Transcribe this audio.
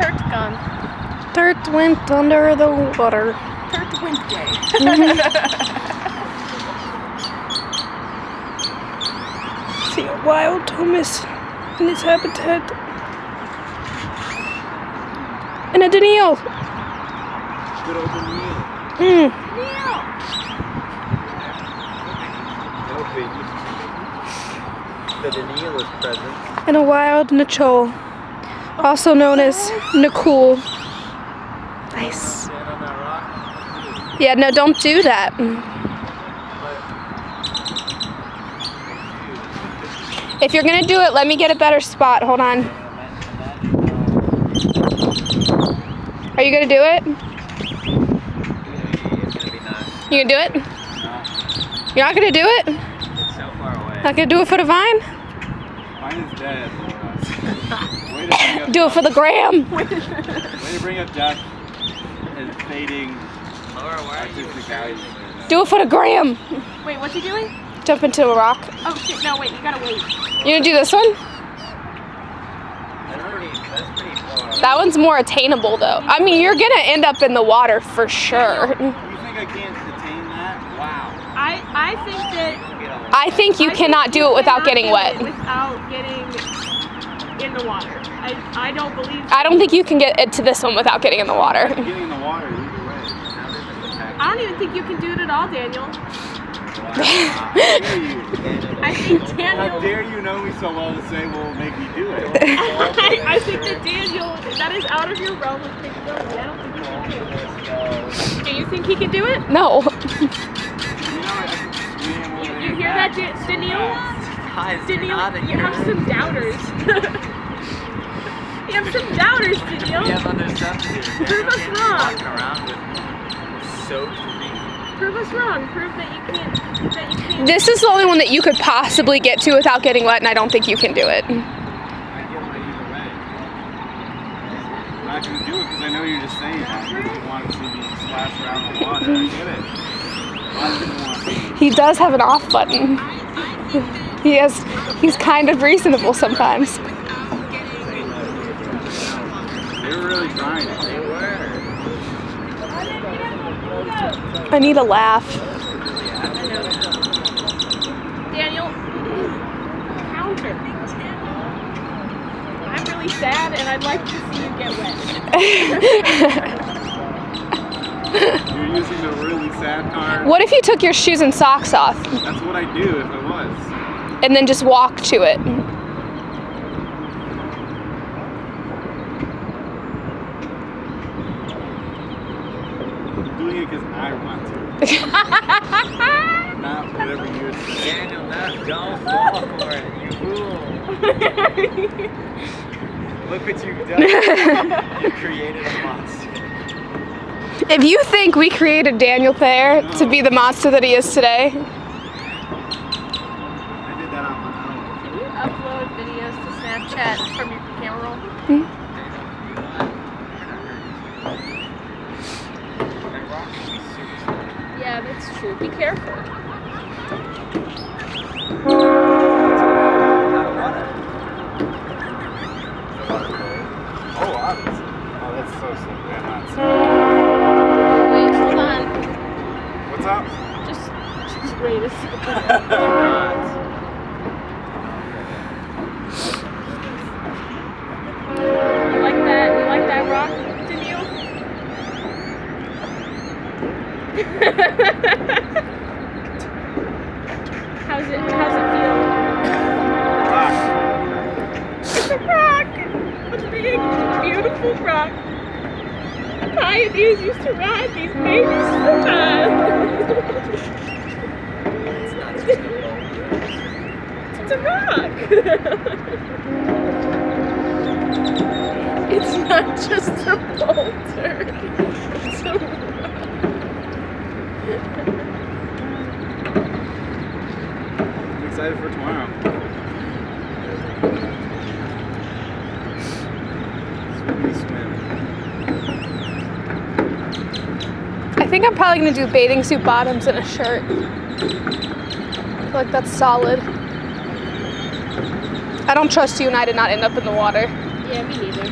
Kurt gone. Dirt went under the water. Kurt went gay. See a wild Thomas in his habitat. And a Daniel. Good old Neil. Neil! No baby. The Daniel is present. And a wild Nicole, also known as Nicole. Nice. Stand on that rock. Yeah, no, don't do that. If you're gonna do it, let me get a better spot. Hold on. Are you gonna do it? You gonna do it? No. You're not gonna do it? It's so far away. Not gonna do it for the vine? Mine is dead. Way to bring up Do it for the gram. Way to bring up death and fading artistic values. Do it for the gram. Wait, what's he doing? Jump into a rock. Oh shit, no, wait, you gotta wait. You gonna do this one? That's pretty far. That one's more attainable though. I mean, you're gonna end up in the water for sure. You think I can't attain that? Wow. I think that... I think you cannot do it without getting wet. Without getting in the water. I don't believe... I don't think you can get it to this one without getting in the water. Getting in the water either way. I don't even think you can do it at all, Daniel. How dare you? I think How Daniel... dare you know me so well to say, well, make me do it? I think that Daniel, that is out of your realm of capability. I don't think you can do it. Do you think he can do it? No. You hear that, Daniel? Daniel, you have some doubters. You have some doubters, Daniel. We have other stuff to do. Prove us wrong. Walking around with soaked feet. Prove us wrong. Prove that you can't. This is the only one that you could possibly get to without getting wet, and I don't think you can do it. I get wet either way. I'm not going to do it because I know you're just saying that. You don't want to see me splash around the water. I get it. I didn't want to. He does have an off button. He's kind of reasonable sometimes. They were really trying it. They were. I need a laugh. Daniel, counter. I'm really sad, and I'd like to see you get wet. You're using the really sad card. What if you took your shoes and socks off That's what I'd do if I was. and then just walk to it? I'm doing it because I want to. Not whatever you're saying. Daniel, don't fall for it, you fool. Look what you've done. You created a monster. If you think we created Daniel Thayer to be the monster that he is today, I did that on my own. Can you upload videos to Snapchat from your camera roll? Yeah, that's true. Be careful. Oh, obviously. Oh, that's so simple. Yeah, not so. Wait, hold on. What's up? Just wait a second. You like that? You like that rock, Daniel? How's it feel? Rock. It's a rock! A big, beautiful rock. Pioneers used to ride these babies so high. It's a rock! It's not just a boulder. It's a rock. I'm excited for tomorrow. Swim. I think I'm probably gonna do bathing suit bottoms and a shirt. I feel like that's solid. I don't trust you and I did not end up in the water. Yeah, me neither.